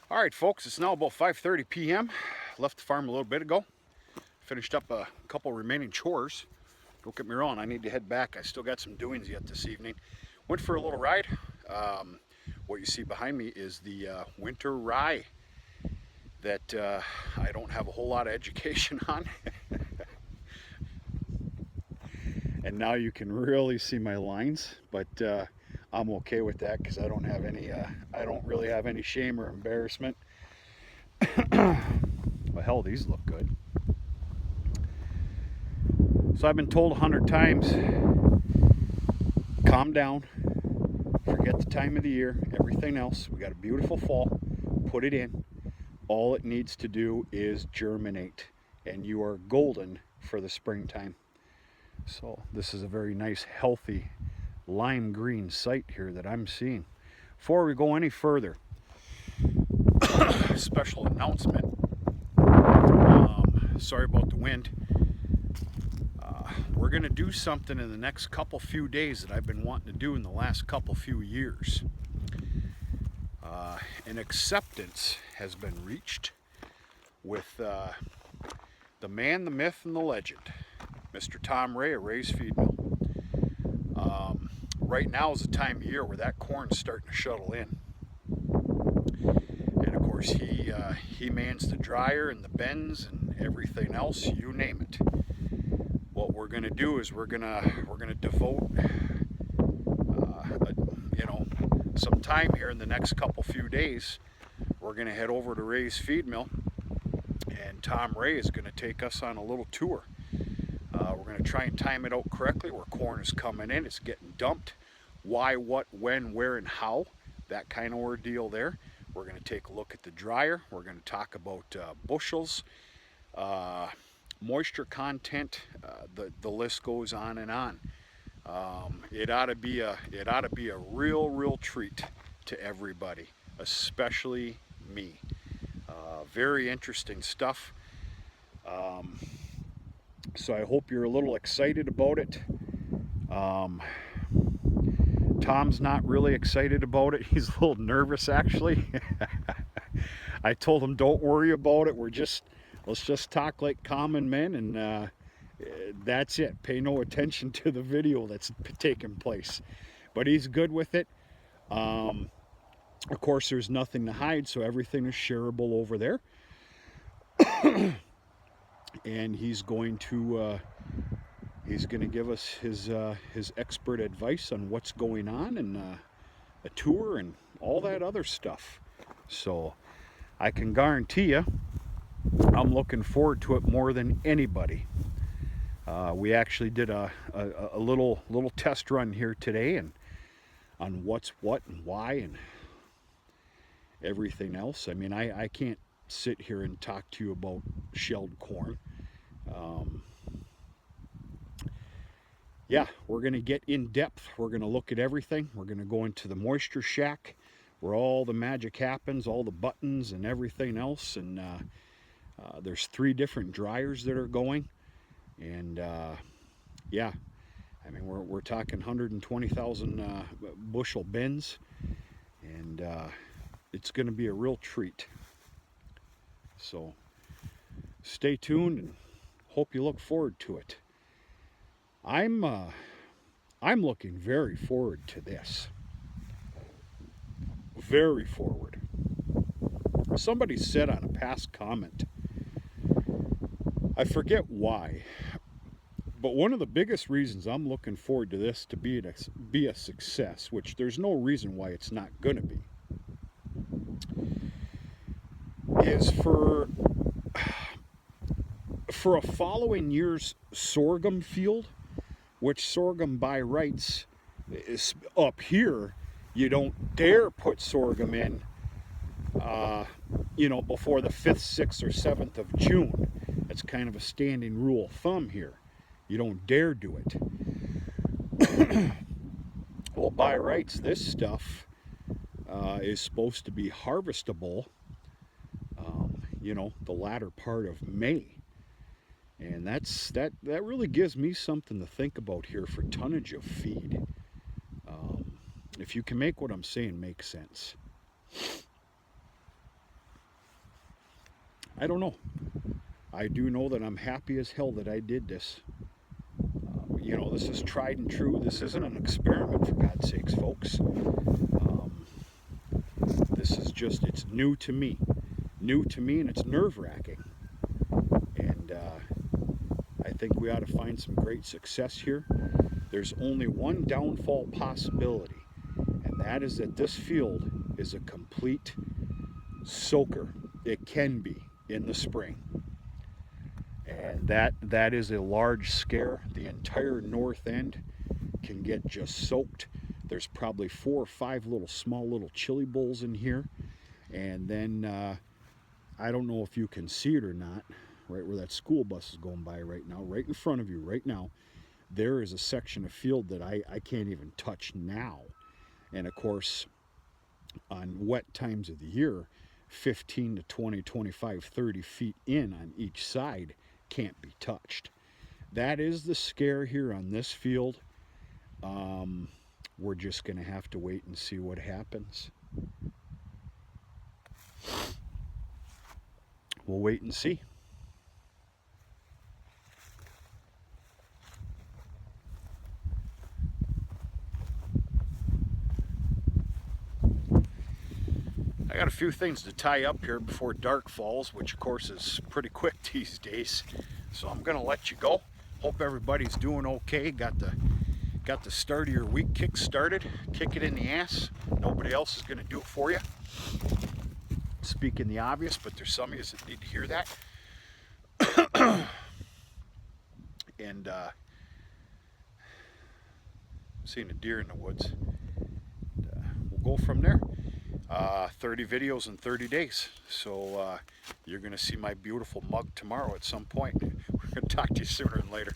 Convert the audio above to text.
All right, folks, it's now about 5:30 p.m. Left the farm a little bit ago. Finished up a couple remaining chores. Don't get me wrong, I need to head back. I still got some doings yet this evening. Went for a little ride. What you see behind me is the winter rye that I don't have a whole lot of education on. And now you can really see my lines, but I'm okay with that because I don't have any. I don't really have any shame or embarrassment. Well, hell, these look good. So I've been told 100 times, calm down, forget the time of the year, everything else. We got a beautiful fall, put it in. All it needs to do is germinate, and you are golden for the springtime. So this is a very nice, healthy, lime green site here that I'm seeing. Before we go any further, special announcement. Sorry about the wind. We're going to do something in the next few days that I've been wanting to do in the last few years. An acceptance has been reached with the man, the myth, and the legend, Mr. Tom Ray of Ray's Feed Mill. Right now is the time of year where that corn's starting to shuttle in. And of course he mans the dryer and the bends and everything else, you name it. What we're gonna do is we're gonna devote some time here in the next few days. We're gonna head over to Ray's Feed Mill, and Tom Ray is gonna take us on a little tour. We're gonna try and time it out correctly where corn is coming in, it's getting dumped, why, what, when, where, and how, that kind of ordeal there. We're going to take a look at the dryer. We're going to talk about bushels, moisture content. The list goes on and on. It ought to be a real treat to everybody, especially me. Very interesting stuff. So I hope you're a little excited about it. Tom's not really excited about it. He's a little nervous, actually. I told him, don't worry about it. Let's just talk like common men, and that's it. Pay no attention to the video that's taking place. But he's good with it. Of course, there's nothing to hide, so everything is shareable over there. And he's going to give us his expert advice on what's going on, and a tour and all that other stuff. So I can guarantee you I'm looking forward to it more than anybody. We actually did a little test run here today, and on what's what and why and everything else. I mean, I can't sit here and talk to you about shelled corn. Yeah, we're going to get in depth. We're going to look at everything. We're going to go into the moisture shack where all the magic happens, all the buttons and everything else. And there's 3 different dryers that are going. And yeah, I mean, we're talking 120,000 bushel bins. And it's going to be a real treat. So stay tuned and hope you look forward to it. I'm looking very forward to this. Very forward. Somebody said on a past comment, I forget why, but one of the biggest reasons I'm looking forward to this to be a success, which there's no reason why it's not going to be, is for a following year's sorghum field, which sorghum by rights is up here. You don't dare put sorghum in, before the 5th, 6th, or 7th of June. That's kind of a standing rule of thumb here. You don't dare do it. Well, by rights, this stuff is supposed to be harvestable, the latter part of May. And that really gives me something to think about here for tonnage of feed. If you can make what I'm saying make sense. I don't know. I do know that I'm happy as hell that I did this. You know, this is tried and true. This isn't an experiment, for God's sakes, folks. This is just, it's new to me. New to me, and it's nerve-wracking. And I think we ought to find some great success here. There's only one downfall possibility, and that is that this field is a complete soaker. It can be in the spring. And that is a large scare. The entire north end can get just soaked. There's probably 4 or 5 small little chili bowls in here. And then I don't know if you can see it or not, right where that school bus is going by right now, right in front of you right now, there is a section of field that I can't even touch now. And of course, on wet times of the year, 15 to 20, 25, 30 feet in on each side can't be touched. That is the scare here on this field. We're just going to have to wait and see what happens. We'll wait and see. I got a few things to tie up here before dark falls, which of course is pretty quick these days. So I'm gonna let you go. Hope everybody's doing okay. Got the start of your week kick started. Kick it in the ass. Nobody else is gonna do it for you. Speaking the obvious, but there's some of you that need to hear that. And seeing a deer in the woods. We'll go from there. 30 videos in 30 days. So you're going to see my beautiful mug tomorrow at some point. We're going to talk to you sooner than later.